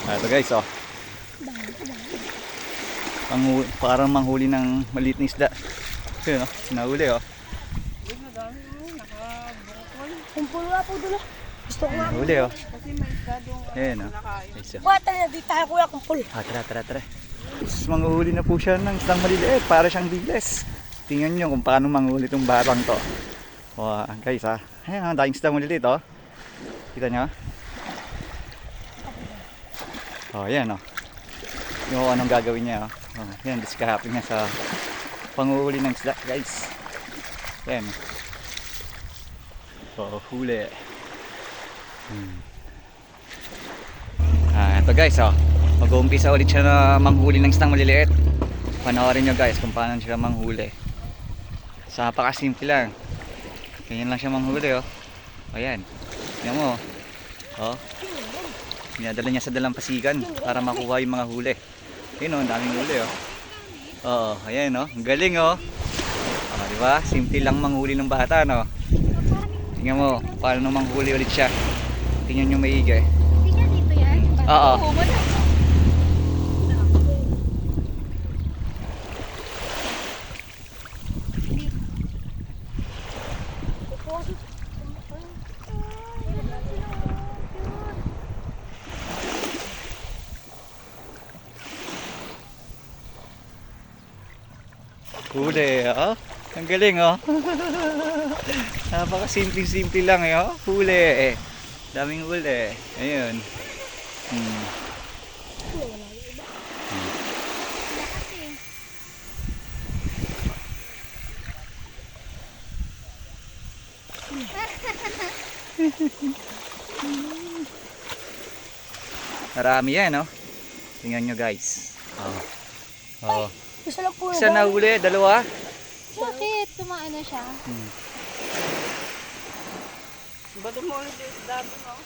Ito guys, oh. Parang manghuli ng maliit na isda. Yun, oh. Nahuli, oh. Kumpul nga po doon. Gusto ko nga. Nahuli, oh. Kasi may isda doon. Ayan, oh. Guys, oh. Bata na, di tayo kuya kumpul. Tara. Manghuli na po siya ng isdang maliliit. Para siyang biles. Tingnan nyo kung paano manghuli itong batang to. Wow, guys, ah. Ayan, ang daming isdang maliliit, oh. Kita nyo? Oh, ayan, oh. Yung anong gagawin niya, oh. Oh, yan, diskahapin niya sa panguhuli ng isda, guys. Yan. So, huli. Ito guys, oh. Mag-uumpisa ulit siya na manghuli ng isdang maliliit. Panoorin nyo guys kung paano siya manghuli. So, napakasimple lang. Ganyan lang siya manghuli, oh. Ayan. Tingnan mo, oh. Dinadala niya sa dalampasigan para makuha yung mga huli. Yun, oh, ang daming huli, oh. Oo, ayan, oh. Ang galing, oh. Diba? Simple lang manghuli ng bata, no? Tingnan mo, paano manghuli ulit siya. Tingnan nyo maigi. Hindi ka dito yan? Oo. Huli, oh. Ang galing, oh. Napaka-simple lang, eh, oh. Huli, eh. Daming huli. Ayun. Marami yan, oh. Tingnan nyo, guys. Oh. Gusto lang po Isa na huli, dalawa. Bakit? Tumaano siya? Ba't mo ulit yung isda doon, oh?